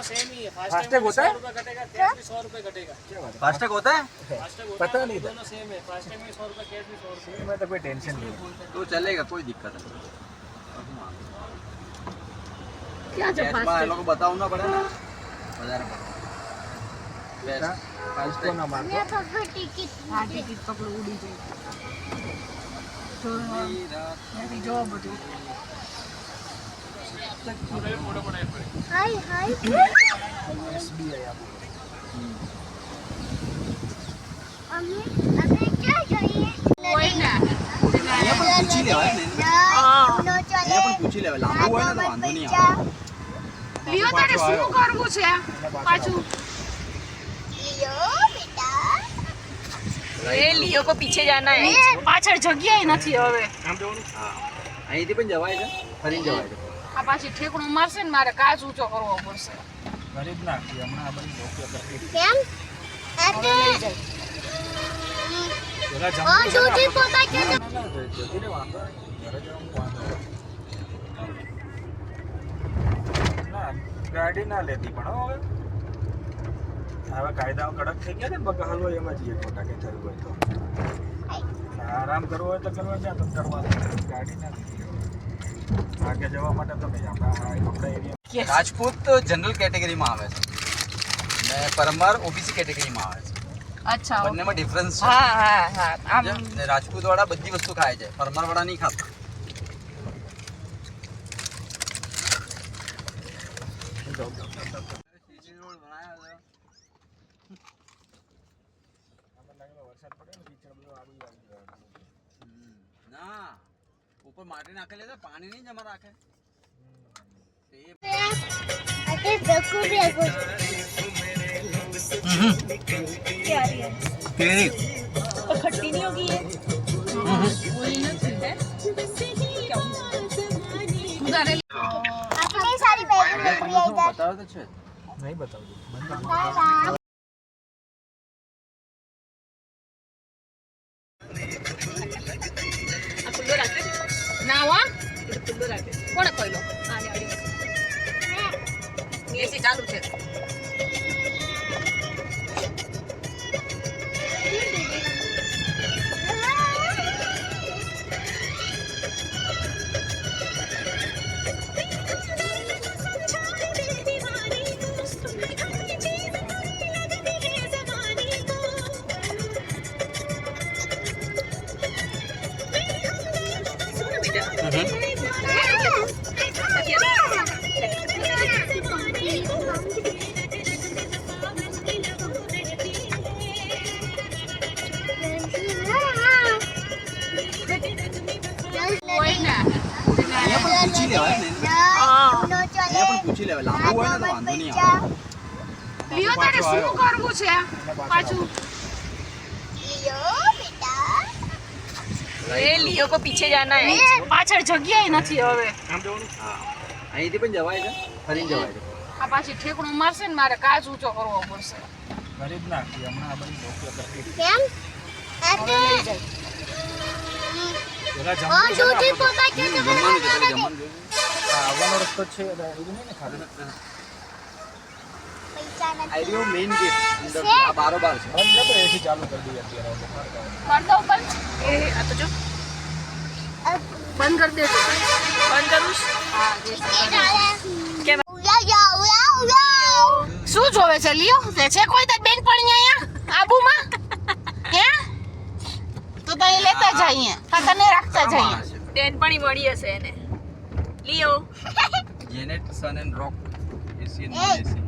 Same ही है। FASTag होता है? 100 रुपये घटेगा, कैश भी 100 रुपये घटेगा। क्या बात है? फास्टैग होता है? फास्टैग पता नहीं था। दोनों सेम है। फास्टैग में 100 रुपये, कैश भी 100 रुपये। में तो कोई टेंशन नहीं है। तो चलेगा, कोई दिक्कत नहीं। क्या जब कैश में लोग बताऊंगा पड़े ना बाजार में। इसको ना मार दो। હા ટિકિટ પકડો ઉડી જાય તો ત્યાંથી જો બધું SBI आप કોઈ ના અહીંયા પણ પૂછી લેવાય ને, અહીંયા પણ પૂછી લેવાય. લાંબુ હોય ને તો વાંધો નહીં આવે. લિયો તારે શું કરવું છે પાછું એ લિયો કો પીછે જાના હે પાછળ જગ્યા નથી હવે આમ જવાનું. હા, અહીંથી પણ જવાય છે, ફરીને જવાય છે. આ પાછી ઠેકણું મારશે ને મારે કાચ ઊંચો કરવો પડશે ગરીબ ના કે હમણાં આ બધી નોકરીઓ કરતી હતી. હવે લઈ જાય પેલા જમવાનું છે ને આપણે- ના, ના, જતી રહે, વાંધો નહીં. ઘરે જવાનું વાંધો નહીં. ના, ગાડી ના લેતી પણ હો હવે. હવે કાયદાઓ કડક થઈ ગયા છે ને બકા હાલો એમાં જઈએ ખોટા કે થયું હોય તો. આરામ કરવો હોય તો કરવા જા, તો કરવા દો. ગાડી ના લેતી હવે. આગે જવા માટે તો નહીં આપણા એરિયા રાજપૂત જનરલ કેટેગરીમાં આવે છે ને પરમાર ઓબીસી કેટેગરીમાં આવે છે. અચ્છા બંનેમાં ડિફરન્સ છે. હા હા હા આમ ને રાજપૂત વાળા બધી વસ્તુ ખાય છે, પરમાર વાળા નહીં ખાતા. ના, ઉપર માટી નાખેલી છે, પાણી નહીં જમા રાખે. કેરી खट्टी नहीं होगी ये वही ना है क्या उधारे બતાવે તો છે. નહીં બતાવજો. खुल्लो राखे ना हुआ खुल्लो राखे कोण कोइलो आने आड़ी एसी चालू છે કોઈ ના અહીંયા પણ પૂછી લેવાય ને, અહીંયા પણ પૂછી લેવાય. લાંબુ હોય ને તો વાંધો નહીં આવે. લિયો તારે શું કરવું છે પાછું એ લિયો કો પીછે જાના હે પાછળ જગ્યા નથી હવે આમ જવાનું. હા, અહીંથી પણ જવાય છે, ફરીને જવાય છે. આ પાછી ઠેકણું મારશે ને મારે કાચ ઊંચો કરવો પડશે ગરીબ ના કે હમણાં આ બધી નોકરીઓ કરતી હતી. હવે લઈ જાય પેલા જમવાનું છે ને આપણે- જમવાનું છે, જમવાનું જોઈએ. આ આવવાનો રસ્તો જ છે એટલે એવું નહીં ને ખાલી. આ રહ્યો મેઇન ગેટ, અંદર આ બારોબાર છે. બંધ ને તો એસી ચાલુ કરી દઈએ અત્યારે હવે બહાર કાઢો. कर दो बंद ए आ तो जो बंद कर दे तो बंद करूँ हाँ શું જોવે છે લિયો છે કોઈ તાર બેન પડી અહીંયા આબુમાં હે તો તઈ લેતા જઈએ કાકાને રાખતા જઈએ બેન પડી મળી હશે એને લિયો જેનેટ sun and rock AC and non AC.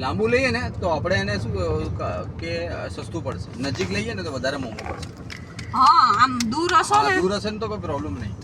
લાંબુ લઈએ ને તો આપણે એને શું કે સસ્તું પડશે, નજીક લઈએ ને તો વધારે મોંઘું પડશે. હા આમ દૂર હશો હા, ને દૂર હશે ને તો કોઈ પ્રોબ્લેમ નહીં.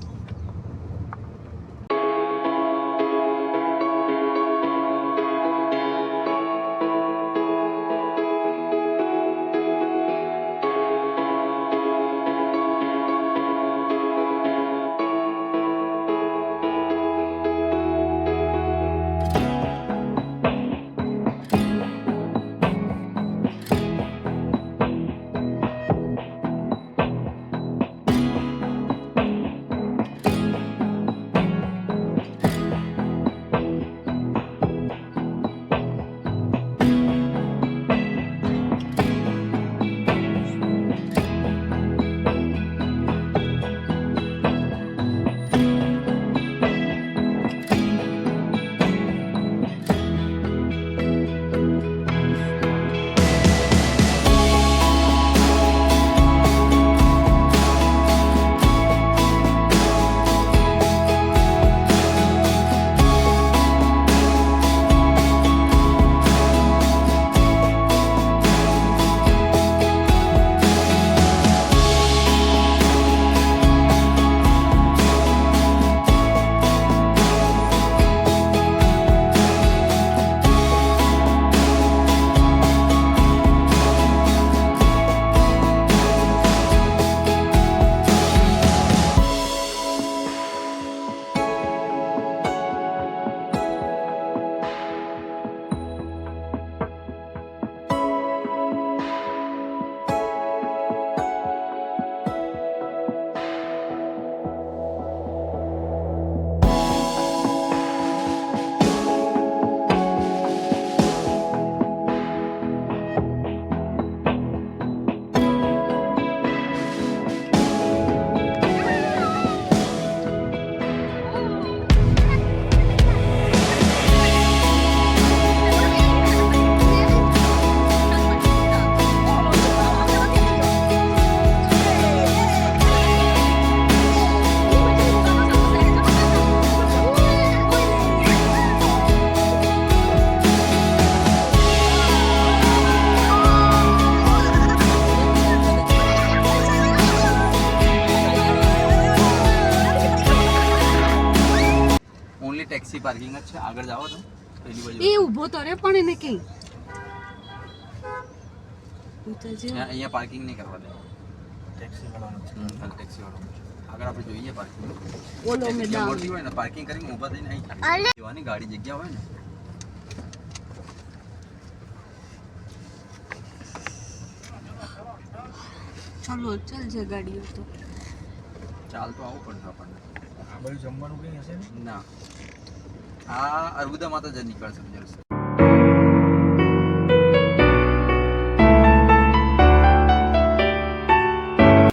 છે આગળ જાઓ તો પેલી બાજુ એ ઊભો તો રે પણ એને કઈ અહીંયા પાર્કિંગ નહીં કરવા દે ટેક્સી વાળાનો છે. ટેક્સી વાળો આગળ આપણે જોઈએ પાર્કિંગ ઓલો મે જગ્યા ડાઉન મળતી હોય ને પાર્કિંગ કરીને ઊભા થઈને આવી જવાની ગાડી જગ્યા હોય ને ચલો ચલ છે ગાડીઓ તો ચાલ તો આવવું પડશે આપણને આ બાજુ જમવાનું કઈ હશે ને ના આ અર્બુદા માતા જ નીકળશે જલસે